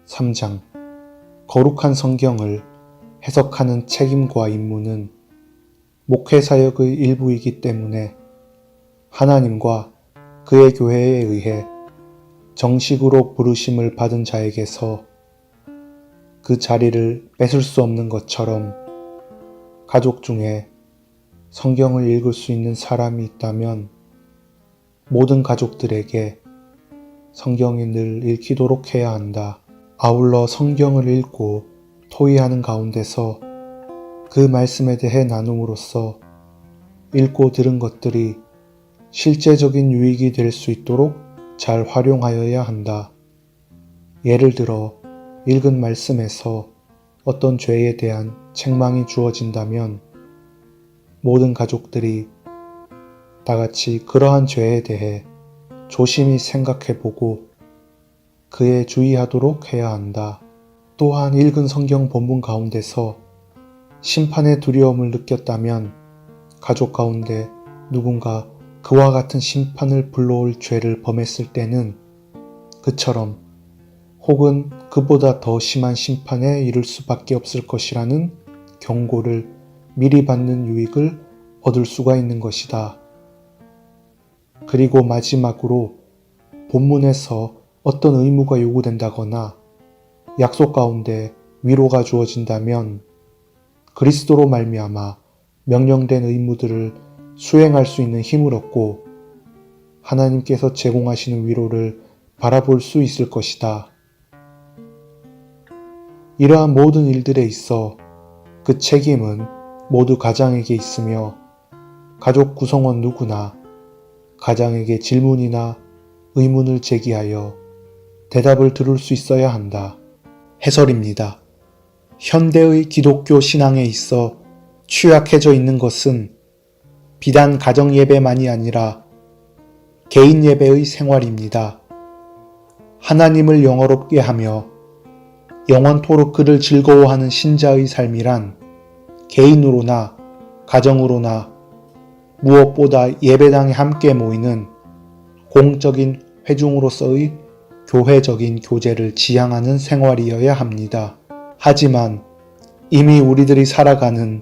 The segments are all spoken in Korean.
3장 거룩한 성경을 해석하는 책임과 임무는 목회사역의 일부이기 때문에 하나님과 그의 교회에 의해 정식으로 부르심을 받은 자에게서 그 자리를 뺏을 수 없는 것처럼 가족 중에 성경을 읽을 수 있는 사람이 있다면 모든 가족들에게 성경이 늘 읽히도록 해야 한다. 아울러 성경을 읽고 토의하는 가운데서 그 말씀에 대해 나눔으로써 읽고 들은 것들이 실제적인 유익이 될 수 있도록 잘 활용하여야 한다. 예를 들어 읽은 말씀에서 어떤 죄에 대한 책망이 주어진다면 모든 가족들이 다같이 그러한 죄에 대해 조심히 생각해보고 그에 주의하도록 해야 한다. 또한 읽은 성경 본문 가운데서 심판의 두려움을 느꼈다면 가족 가운데 누군가 그와 같은 심판을 불러올 죄를 범했을 때는 그처럼 혹은 그보다 더 심한 심판에 이를 수밖에 없을 것이라는 경고를 미리 받는 유익을 얻을 수가 있는 것이다. 그리고 마지막으로 본문에서 어떤 의무가 요구된다거나 약속 가운데 위로가 주어진다면 그리스도로 말미암아 명령된 의무들을 수행할 수 있는 힘을 얻고 하나님께서 제공하시는 위로를 바라볼 수 있을 것이다. 이러한 모든 일들에 있어 그 책임은 모두 가장에게 있으며 가족 구성원 누구나 가장에게 질문이나 의문을 제기하여 대답을 들을 수 있어야 한다. 해설입니다. 현대의 기독교 신앙에 있어 취약해져 있는 것은 비단 가정 예배만이 아니라 개인 예배의 생활입니다. 하나님을 영화롭게 하며 영원토록 그를 즐거워하는 신자의 삶이란 개인으로나 가정으로나 무엇보다 예배당에 함께 모이는 공적인 회중으로서의 교회적인 교제를 지향하는 생활이어야 합니다. 하지만 이미 우리들이 살아가는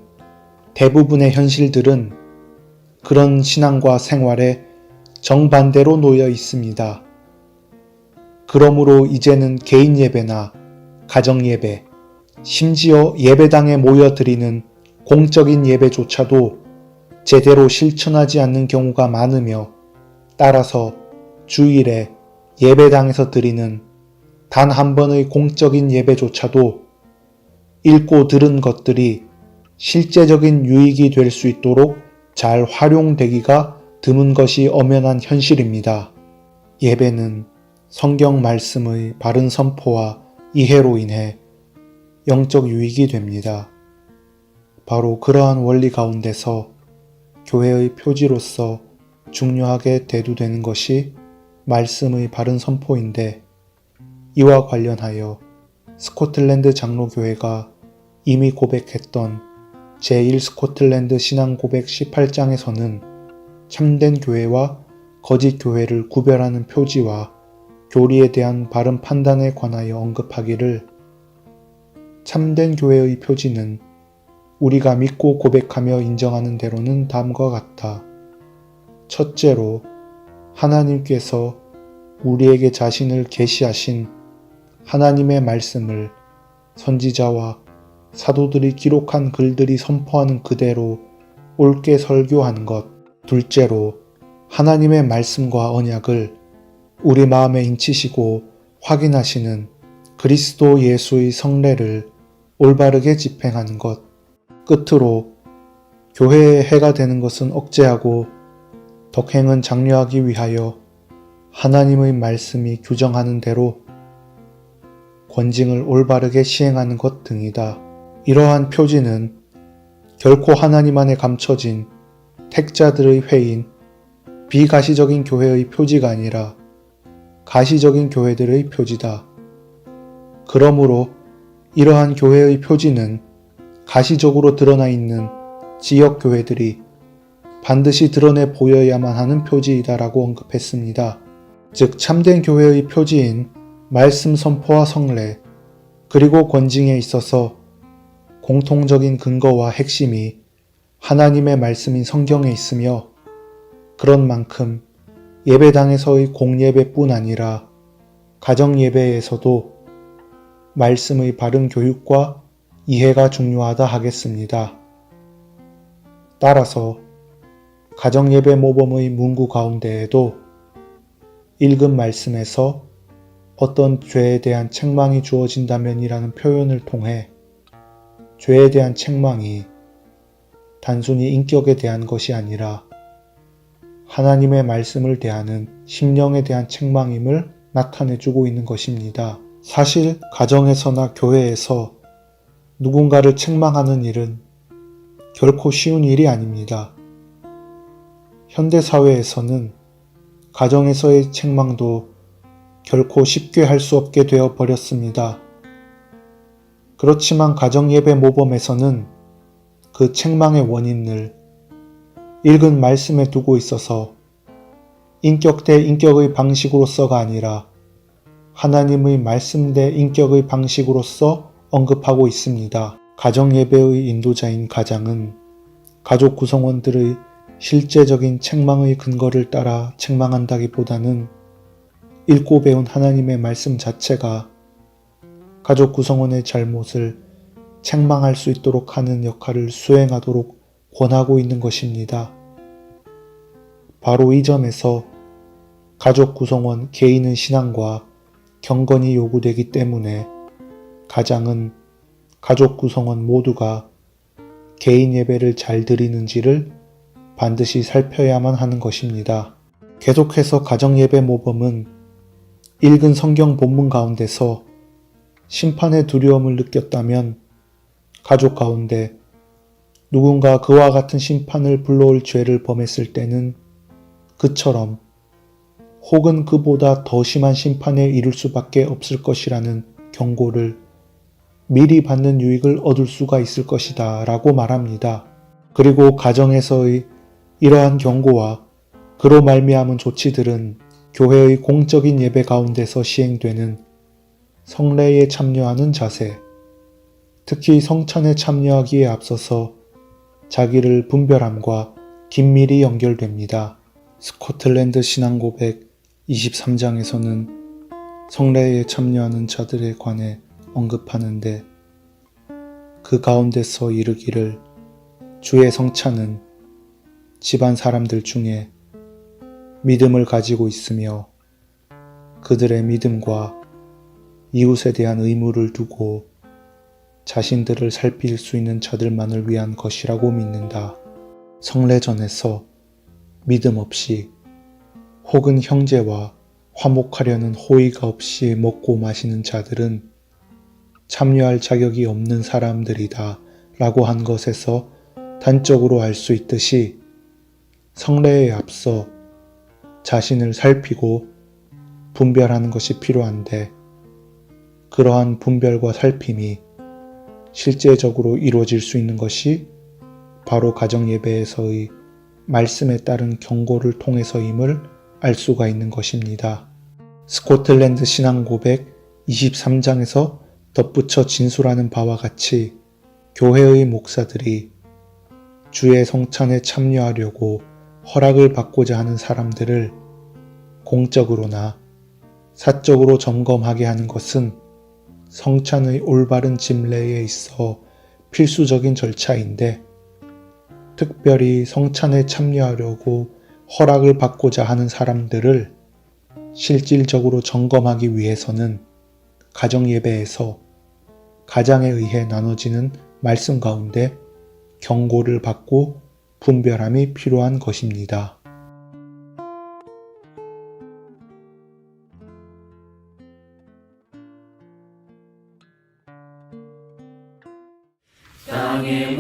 대부분의 현실들은 그런 신앙과 생활에 정반대로 놓여 있습니다. 그러므로 이제는 개인 예배나 가정 예배, 심지어 예배당에 모여드리는 공적인 예배조차도 제대로 실천하지 않는 경우가 많으며 따라서 주일에 예배당에서 드리는 단 한 번의 공적인 예배조차도 읽고 들은 것들이 실제적인 유익이 될 수 있도록 잘 활용되기가 드문 것이 엄연한 현실입니다. 예배는 성경 말씀의 바른 선포와 이해로 인해 영적 유익이 됩니다. 바로 그러한 원리 가운데서 교회의 표지로서 중요하게 대두되는 것이 말씀의 바른 선포인데 이와 관련하여 스코틀랜드 장로교회가 이미 고백했던 제1 스코틀랜드 신앙 고백 18장에서는 참된 교회와 거짓 교회를 구별하는 표지와 교리에 대한 바른 판단에 관하여 언급하기를 참된 교회의 표지는 우리가 믿고 고백하며 인정하는 대로는 다음과 같다. 첫째로 하나님께서 우리에게 자신을 계시하신 하나님의 말씀을 선지자와 사도들이 기록한 글들이 선포하는 그대로 옳게 설교하는 것. 둘째로 하나님의 말씀과 언약을 우리 마음에 인치시고 확인하시는 그리스도 예수의 성례를 올바르게 집행하는 것. 끝으로 교회에 해가 되는 것은 억제하고 덕행은 장려하기 위하여 하나님의 말씀이 규정하는 대로 권징을 올바르게 시행하는 것 등이다. 이러한 표지는 결코 하나님 안에 감춰진 택자들의 회인 비가시적인 교회의 표지가 아니라 가시적인 교회들의 표지다. 그러므로 이러한 교회의 표지는 가시적으로 드러나 있는 지역 교회들이 반드시 드러내 보여야만 하는 표지이다라고 언급했습니다. 즉 참된 교회의 표지인 말씀 선포와 성례, 그리고 권징에 있어서 공통적인 근거와 핵심이 하나님의 말씀인 성경에 있으며 그런 만큼 예배당에서의 공예배뿐 아니라 가정예배에서도 말씀의 바른 교육과 이해가 중요하다 하겠습니다. 따라서 가정예배 모범의 문구 가운데에도 읽은 말씀에서 어떤 죄에 대한 책망이 주어진다면이라는 표현을 통해 죄에 대한 책망이 단순히 인격에 대한 것이 아니라 하나님의 말씀을 대하는 심령에 대한 책망임을 나타내주고 있는 것입니다. 사실 가정에서나 교회에서 누군가를 책망하는 일은 결코 쉬운 일이 아닙니다. 현대사회에서는 가정에서의 책망도 결코 쉽게 할 수 없게 되어 버렸습니다. 그렇지만 가정예배 모범에서는 그 책망의 원인을 읽은 말씀에 두고 있어서 인격 대 인격의 방식으로서가 아니라 하나님의 말씀 대 인격의 방식으로서 언급하고 있습니다. 가정예배의 인도자인 가장은 가족 구성원들의 실제적인 책망의 근거를 따라 책망한다기보다는 읽고 배운 하나님의 말씀 자체가 가족 구성원의 잘못을 책망할 수 있도록 하는 역할을 수행하도록 권하고 있는 것입니다. 바로 이 점에서 가족 구성원 개인의 신앙과 경건이 요구되기 때문에 가장은 가족 구성원 모두가 개인 예배를 잘 드리는지를 반드시 살펴야만 하는 것입니다. 계속해서 가정예배 모범은 읽은 성경 본문 가운데서 심판의 두려움을 느꼈다면 가족 가운데 누군가 그와 같은 심판을 불러올 죄를 범했을 때는 그처럼 혹은 그보다 더 심한 심판에 이를 수밖에 없을 것이라는 경고를 미리 받는 유익을 얻을 수가 있을 것이다 라고 말합니다. 그리고 가정에서의 이러한 경고와 그로 말미암은 조치들은 교회의 공적인 예배 가운데서 시행되는 성례에 참여하는 자세, 특히 성찬에 참여하기에 앞서서 자기를 분별함과 긴밀히 연결됩니다. 스코틀랜드 신앙고백 23장에서는 성례에 참여하는 자들에 관해 언급하는데 그 가운데서 이르기를 주의 성찬은 집안 사람들 중에 믿음을 가지고 있으며 그들의 믿음과 이웃에 대한 의무를 두고 자신들을 살필 수 있는 자들만을 위한 것이라고 믿는다. 성례전에서 믿음 없이 혹은 형제와 화목하려는 호의가 없이 먹고 마시는 자들은 참여할 자격이 없는 사람들이다 라고 한 것에서 단적으로 알 수 있듯이 성례에 앞서 자신을 살피고 분별하는 것이 필요한데 그러한 분별과 살핌이 실제적으로 이루어질 수 있는 것이 바로 가정예배에서의 말씀에 따른 경고를 통해서임을 알 수가 있는 것입니다. 스코틀랜드 신앙고백 23장에서 덧붙여 진술하는 바와 같이 교회의 목사들이 주의 성찬에 참여하려고 허락을 받고자 하는 사람들을 공적으로나 사적으로 점검하게 하는 것은 성찬의 올바른 집례에 있어 필수적인 절차인데 특별히 성찬에 참여하려고 허락을 받고자 하는 사람들을 실질적으로 점검하기 위해서는 가정예배에서 가장에 의해 나눠지는 말씀 가운데 경고를 받고 분별함이 필요한 것입니다. 땅의